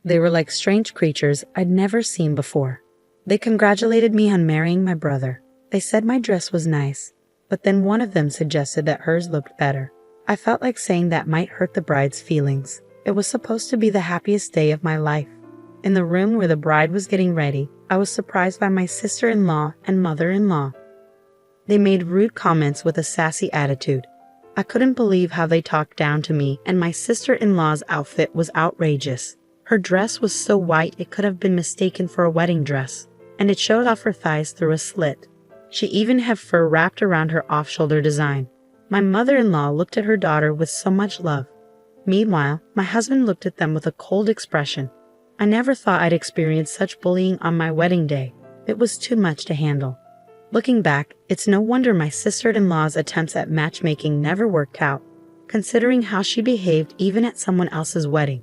They were like strange creatures I'd never seen before. They congratulated me on marrying my brother. They said my dress was nice, but then one of them suggested that hers looked better. I felt like saying that might hurt the bride's feelings. It was supposed to be the happiest day of my life. In the room where the bride was getting ready, I was surprised by my sister-in-law and mother-in-law. They made rude comments with a sassy attitude. I couldn't believe how they talked down to me, and my sister-in-law's outfit was outrageous. Her dress was so white it could have been mistaken for a wedding dress, and it showed off her thighs through a slit. She even had fur wrapped around her off-shoulder design. My mother-in-law looked at her daughter with so much love. Meanwhile, my husband looked at them with a cold expression. I never thought I'd experience such bullying on my wedding day. It was too much to handle. Looking back, it's no wonder my sister-in-law's attempts at matchmaking never worked out, considering how she behaved even at someone else's wedding.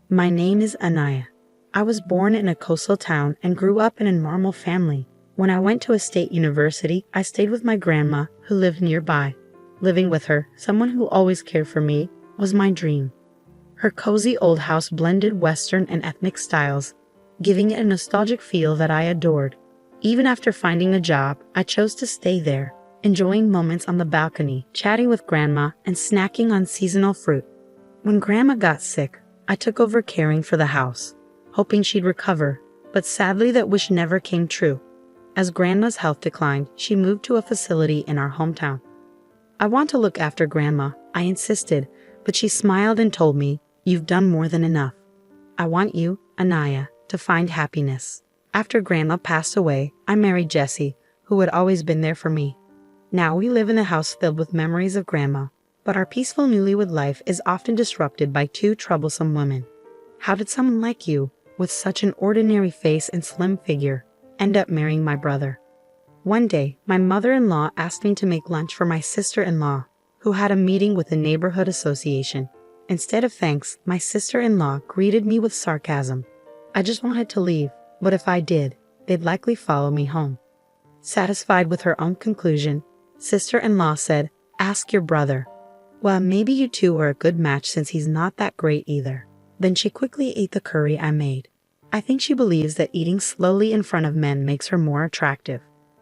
My name is Anaya. I was born in a coastal town and grew up in a normal family. When I went to a state university, I stayed with my grandma, who lived nearby. Living with her, someone who always cared for me, was my dream. Her cozy old house blended Western and ethnic styles, giving it a nostalgic feel that I adored. Even after finding a job, I chose to stay there, enjoying moments on the balcony, chatting with Grandma, and snacking on seasonal fruit. When Grandma got sick, I took over caring for the house, hoping she'd recover, but sadly that wish never came true. As Grandma's health declined, she moved to a facility in our hometown. I want to look after Grandma, I insisted, but she smiled and told me, "You've done more than enough. I want you, Anaya, to find happiness." After Grandma passed away, I married Jesse, who had always been there for me. Now we live in a house filled with memories of Grandma, but our peaceful newlywed life is often disrupted by two troublesome women. How did someone like you, with such an ordinary face and slim figure, end up marrying my brother? One day, my mother-in-law asked me to make lunch for my sister-in-law, who had a meeting with the neighborhood association. Instead of thanks, my sister-in-law greeted me with sarcasm. I just wanted to leave, but if I did, they'd likely follow me home. Satisfied with her own conclusion, sister-in-law said, "Ask your brother." Well, maybe you two are a good match since he's not that great either. Then she quickly ate the curry I made. I think she believes that eating slowly in front of men makes her more attractive.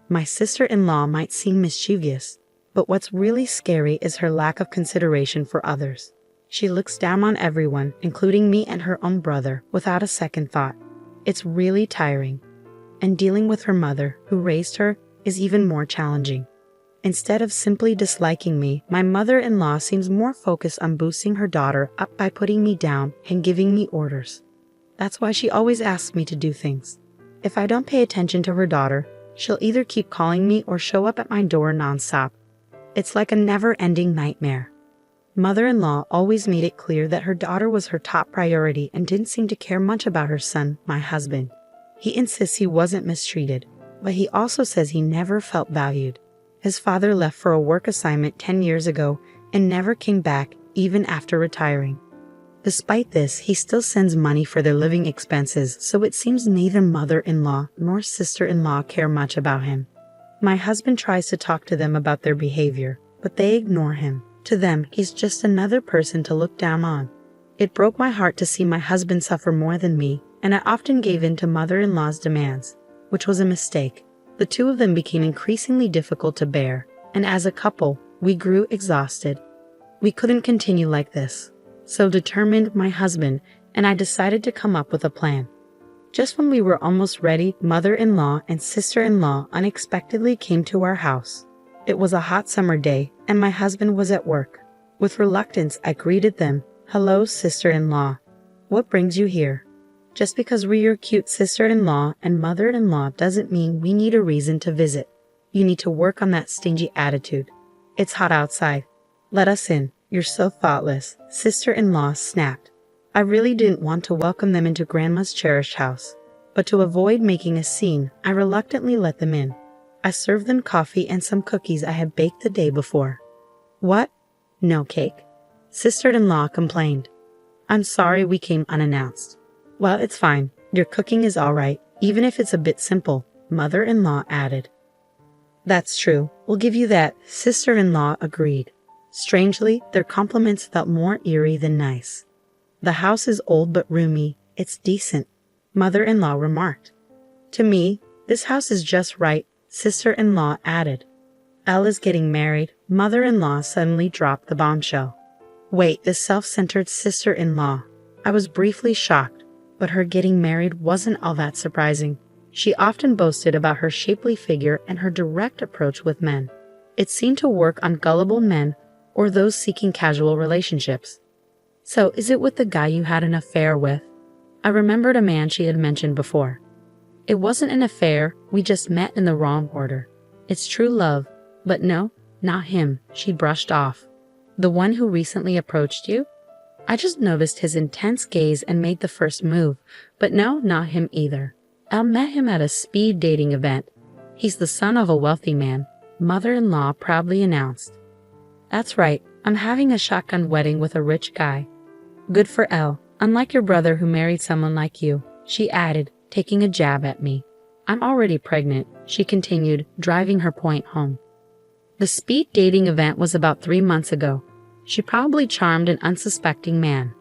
My sister-in-law might seem mischievous, but what's really scary is her lack of consideration for others. She looks down on everyone, including me and her own brother, without a second thought. It's really tiring. And dealing with her mother, who raised her, is even more challenging. Instead of simply disliking me, my mother-in-law seems more focused on boosting her daughter up by putting me down and giving me orders. That's why she always asks me to do things. If I don't pay attention to her daughter, she'll either keep calling me or show up at my door nonstop. It's like a never-ending nightmare. Mother-in-law always made it clear that her daughter was her top priority and didn't seem to care much about her son, my husband. He insists he wasn't mistreated, but he also says he never felt valued. His father left for a work assignment 10 years ago and never came back, even after retiring. Despite this, he still sends money for their living expenses, so it seems neither mother-in-law nor sister-in-law care much about him. My husband tries to talk to them about their behavior, but they ignore him. To them, he's just another person to look down on. It broke my heart to see my husband suffer more than me, and I often gave in to mother-in-law's demands, which was a mistake. The two of them became increasingly difficult to bear, and as a couple, we grew exhausted. We couldn't continue like this. So determined, my husband and I decided to come up with a plan. Just when we were almost ready, mother-in-law and sister-in-law unexpectedly came to our house. It was a hot summer day, and my husband was at work. With reluctance, I greeted them. "Hello, sister-in-law. What brings you here?" Just because we're your cute sister-in-law and mother-in-law doesn't mean we need a reason to visit. You need to work on that stingy attitude. It's hot outside. Let us in. You're so thoughtless, sister-in-law snapped. I really didn't want to welcome them into Grandma's cherished house, but to avoid making a scene, I reluctantly let them in. I served them coffee and some cookies I had baked the day before. "What? No cake?" Sister-in-law complained. "I'm sorry we came unannounced." "Well, it's fine. Your cooking is all right, even if it's a bit simple," mother-in-law added. "That's true. We'll give you that," sister-in-law agreed. Strangely, their compliments felt more eerie than nice. The house is old but roomy, It's decent, mother-in-law remarked. To me, this house is just right, sister-in-law added. Elle is getting married, mother-in-law suddenly dropped the bombshell. Wait, this self-centered sister-in-law. I was briefly shocked, but her getting married wasn't all that surprising. She often boasted about her shapely figure and her direct approach with men. It seemed to work on gullible men or those seeking casual relationships. So, is it with the guy you had an affair with? I remembered a man she had mentioned before. It wasn't an affair, we just met in the wrong order. It's true love, but no, not him, she brushed off. The one who recently approached you? I just noticed his intense gaze and made the first move, but no, not him either. I met him at a speed dating event. He's the son of a wealthy man, mother-in-law proudly announced. That's right, I'm having a shotgun wedding with a rich guy. Good for Elle, unlike your brother who married someone like you, she added, taking a jab at me. I'm already pregnant, she continued, driving her point home. The speed dating event was about 3 months ago. She probably charmed an unsuspecting man.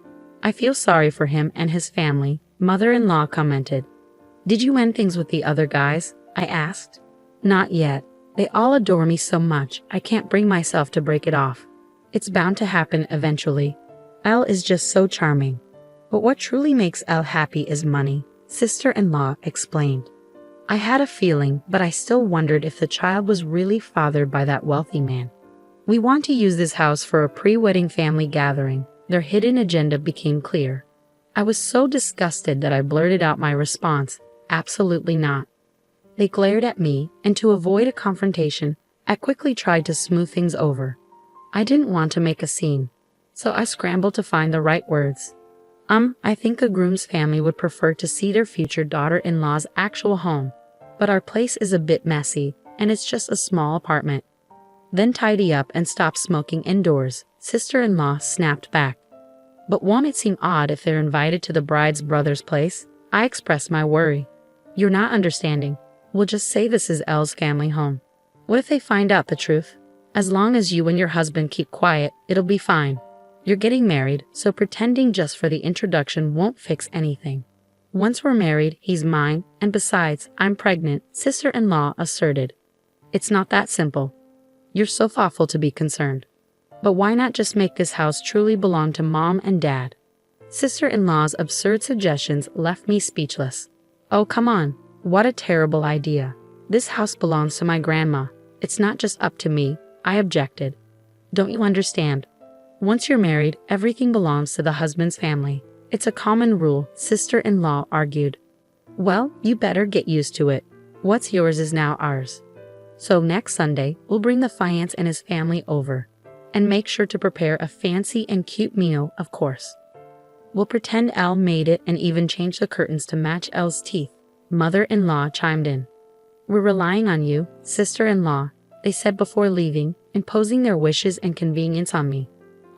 I feel sorry for him and his family, mother-in-law commented. Did you end things with the other guys? I asked. Not yet. They all adore me so much, I can't bring myself to break it off. It's bound to happen eventually. Elle is just so charming. But what truly makes Elle happy is money, sister-in-law explained. I had a feeling, but I still wondered if the child was really fathered by that wealthy man. We want to use this house for a pre-wedding family gathering. Their hidden agenda became clear. I was so disgusted that I blurted out my response, absolutely not. They glared at me, and to avoid a confrontation, I quickly tried to smooth things over. I didn't want to make a scene, so I scrambled to find the right words. I think a groom's family would prefer to see their future daughter-in-law's actual home, but our place is a bit messy, and it's just a small apartment. Then tidy up and stop smoking indoors, sister-in-law snapped back. But won't it seem odd if they're invited to the bride's brother's place? I expressed my worry. You're not understanding. We'll just say this is Elle's family home. What if they find out the truth? As long as you and your husband keep quiet, it'll be fine. You're getting married, so pretending just for the introduction won't fix anything. Once we're married, he's mine, and besides, I'm pregnant, sister-in-law asserted. It's not that simple. You're so thoughtful to be concerned. But why not just make this house truly belong to mom and dad? Sister-in-law's absurd suggestions left me speechless. Oh, come on. What a terrible idea. This house belongs to my grandma. It's not just up to me, I objected. Don't you understand? Once you're married, everything belongs to the husband's family. It's a common rule, sister-in-law argued. Well, you better get used to it. What's yours is now ours. So next Sunday, we'll bring the fiance and his family over. And make sure to prepare a fancy and cute meal, of course. We'll pretend Elle made it and even change the curtains to match Elle's teeth. Mother-in-law chimed in. We're relying on you, sister-in-law, they said before leaving, imposing their wishes and convenience on me.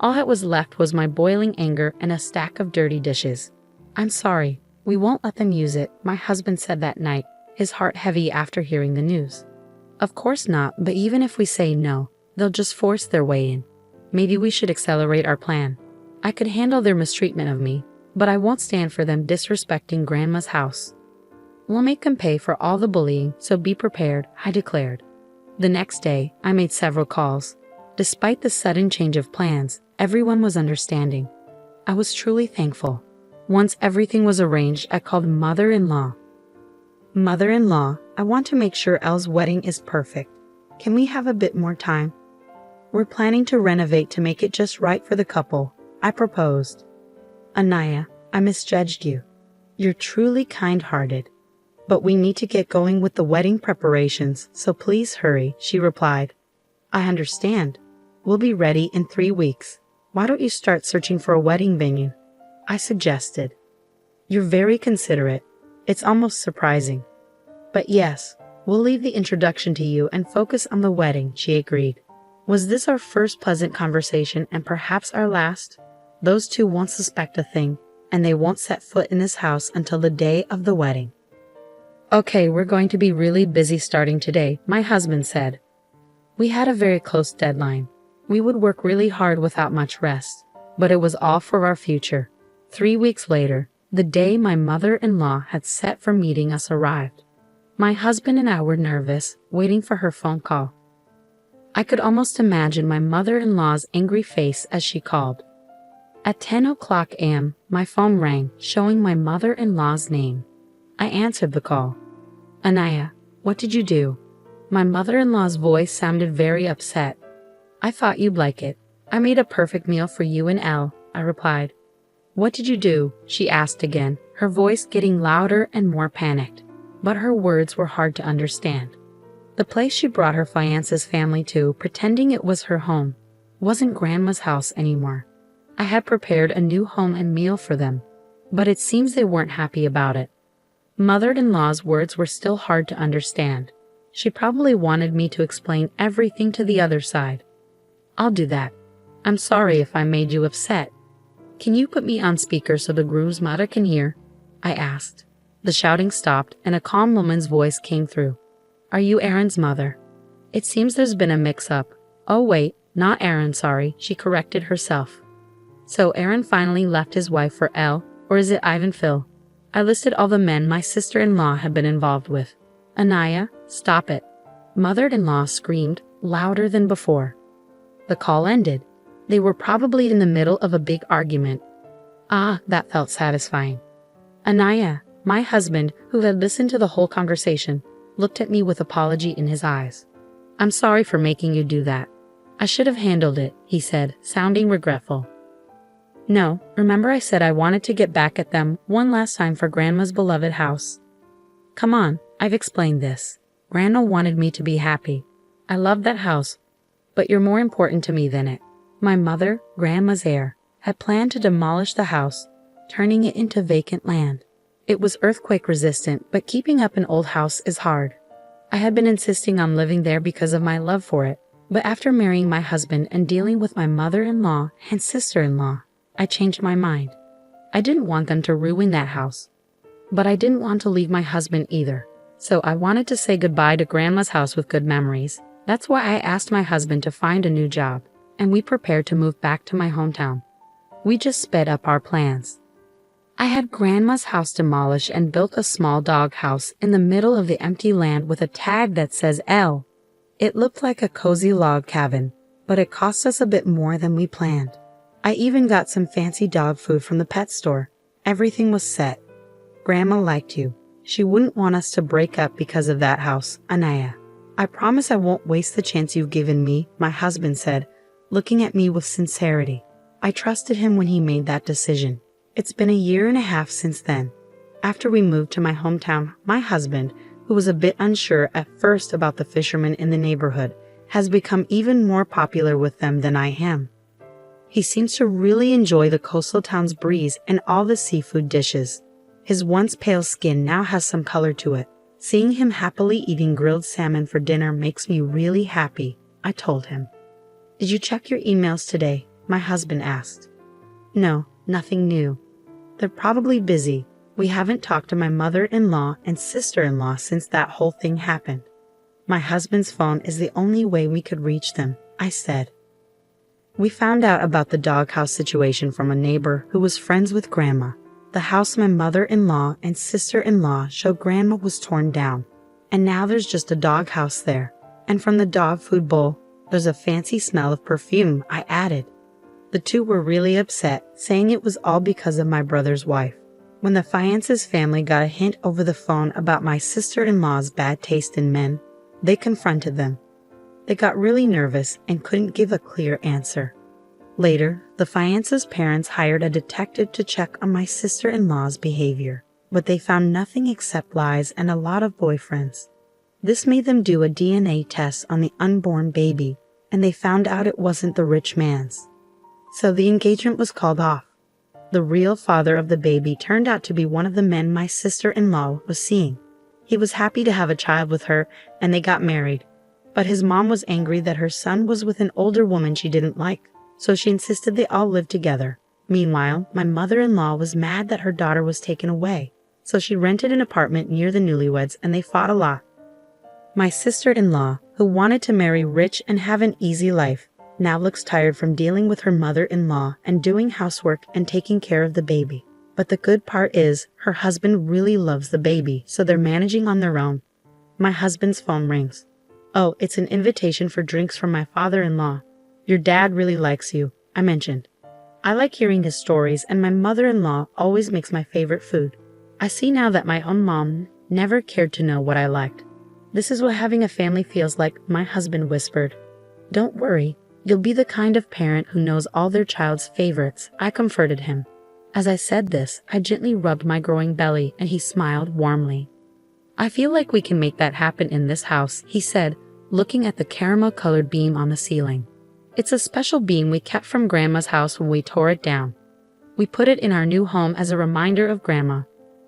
All that was left was my boiling anger and a stack of dirty dishes. I'm sorry, we won't let them use it, my husband said that night, his heart heavy after hearing the news. Of course not, but even if we say no, they'll just force their way in. Maybe we should accelerate our plan. I could handle their mistreatment of me, but I won't stand for them disrespecting Grandma's house. We'll make them pay for all the bullying, so be prepared, I declared. The next day, I made several calls. Despite the sudden change of plans, everyone was understanding. I was truly thankful. Once everything was arranged, I called mother-in-law. Mother-in-law, I want to make sure Elle's wedding is perfect. Can we have a bit more time? We're planning to renovate to make it just right for the couple, I proposed. Anaya, I misjudged you. You're truly kind-hearted. But we need to get going with the wedding preparations, so please hurry, she replied. I understand. We'll be ready in 3 weeks. Why don't you start searching for a wedding venue? I suggested. You're very considerate. It's almost surprising. But yes, we'll leave the introduction to you and focus on the wedding, she agreed. Was this our first pleasant conversation and perhaps our last? Those two won't suspect a thing, and they won't set foot in this house until the day of the wedding. Okay, we're going to be really busy starting today, my husband said. We had a very close deadline. We would work really hard without much rest, but it was all for our future. 3 weeks later, The day my mother-in-law had set for meeting us arrived. My husband and I were nervous, waiting for her phone call. I could almost imagine my mother-in-law's angry face as she called. At 10:00 a.m., my phone rang, showing my mother-in-law's name. I answered the call. "Anaya, what did you do?" My mother-in-law's voice sounded very upset. "I thought you'd like it. I made a perfect meal for you and Elle," I replied. "What did you do?" she asked again, her voice getting louder and more panicked. But her words were hard to understand. The place she brought her fiance's family to, pretending it was her home, wasn't Grandma's house anymore. I had prepared a new home and meal for them, but it seems they weren't happy about it. Mother-in-law's words were still hard to understand. She probably wanted me to explain everything to the other side. "I'll do that. I'm sorry if I made you upset. Can you put me on speaker so the groom's mother can hear?" I asked. The shouting stopped and a calm woman's voice came through. "Are you Aaron's mother? It seems there's been a mix-up." "Oh wait, not Aaron, sorry," she corrected herself. "So Aaron finally left his wife for Elle, or is it Ivan Phil?" I listed all the men my sister-in-law had been involved with. "Anaya, stop it," mother-in-law screamed, louder than before. The call ended. They were probably in the middle of a big argument. That felt satisfying. Anaya, my husband, who had listened to the whole conversation, looked at me with apology in his eyes. "I'm sorry for making you do that. I should have handled it," he said, sounding regretful. "No, remember I said I wanted to get back at them one last time for Grandma's beloved house. Come on, I've explained this. Grandma wanted me to be happy. I love that house, but you're more important to me than it." My mother, Grandma's heir, had planned to demolish the house, turning it into vacant land. It was earthquake resistant, but keeping up an old house is hard. I had been insisting on living there because of my love for it, but after marrying my husband and dealing with my mother-in-law and sister-in-law, I changed my mind. I didn't want them to ruin that house, but I didn't want to leave my husband either, so I wanted to say goodbye to Grandma's house with good memories. That's why I asked my husband to find a new job, and we prepared to move back to my hometown. We just sped up our plans. I had Grandma's house demolished and built a small dog house in the middle of the empty land with a tag that says Elle. It looked like a cozy log cabin, but it cost us a bit more than we planned. I even got some fancy dog food from the pet store. Everything was set. Grandma liked you. She wouldn't want us to break up because of that house, Anaya. "I promise I won't waste the chance you've given me," my husband said, looking at me with sincerity. I trusted him when he made that decision. It's been a year and a half since then. After we moved to my hometown, my husband, who was a bit unsure at first about the fishermen in the neighborhood, has become even more popular with them than I am. He seems to really enjoy the coastal town's breeze and all the seafood dishes. His once pale skin now has some color to it. Seeing him happily eating grilled salmon for dinner makes me really happy, I told him. "Did you check your emails today?" my husband asked. "No, nothing new. They're probably busy. We haven't talked to my mother-in-law and sister-in-law since that whole thing happened. My husband's phone is the only way we could reach them," I said. We found out about the doghouse situation from a neighbor who was friends with Grandma. The house my mother-in-law and sister-in-law showed Grandma was torn down, and now there's just a doghouse there. And from the dog food bowl, there's a fancy smell of perfume, I added. The two were really upset, saying it was all because of my brother's wife. When the fiance's family got a hint over the phone about my sister-in-law's bad taste in men, they confronted them. They got really nervous and couldn't give a clear answer. Later, the fiance's parents hired a detective to check on my sister-in-law's behavior, but they found nothing except lies and a lot of boyfriends. This made them do a DNA test on the unborn baby, and they found out it wasn't the rich man's. So the engagement was called off. The real father of the baby turned out to be one of the men my sister-in-law was seeing. He was happy to have a child with her, and they got married. But his mom was angry that her son was with an older woman she didn't like, so she insisted they all live together. Meanwhile, my mother-in-law was mad that her daughter was taken away, so she rented an apartment near the newlyweds and they fought a lot. My sister-in-law, who wanted to marry rich and have an easy life, now looks tired from dealing with her mother-in-law and doing housework and taking care of the baby. But the good part is, her husband really loves the baby, so they're managing on their own. My husband's phone rings. Oh, it's an invitation for drinks from my father-in-law. Your dad really likes you, I mentioned. I like hearing his stories, and my mother-in-law always makes my favorite food. I see now that my own mom never cared to know what I liked. This is what having a family feels like, my husband whispered. Don't worry, you'll be the kind of parent who knows all their child's favorites, I comforted him. As I said this, I gently rubbed my growing belly, and he smiled warmly. I feel like we can make that happen in this house, he said, looking at the caramel-colored beam on the ceiling. It's a special beam we kept from Grandma's house when we tore it down. We put it in our new home as a reminder of Grandma.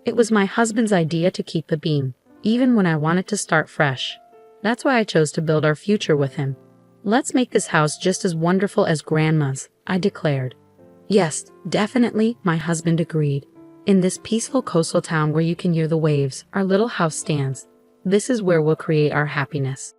It was my husband's idea to keep the beam, even when I wanted to start fresh. That's why I chose to build our future with him. Let's make this house just as wonderful as Grandma's, I declared. Yes, definitely, my husband agreed. In this peaceful coastal town where you can hear the waves, our little house stands. This is where we'll create our happiness.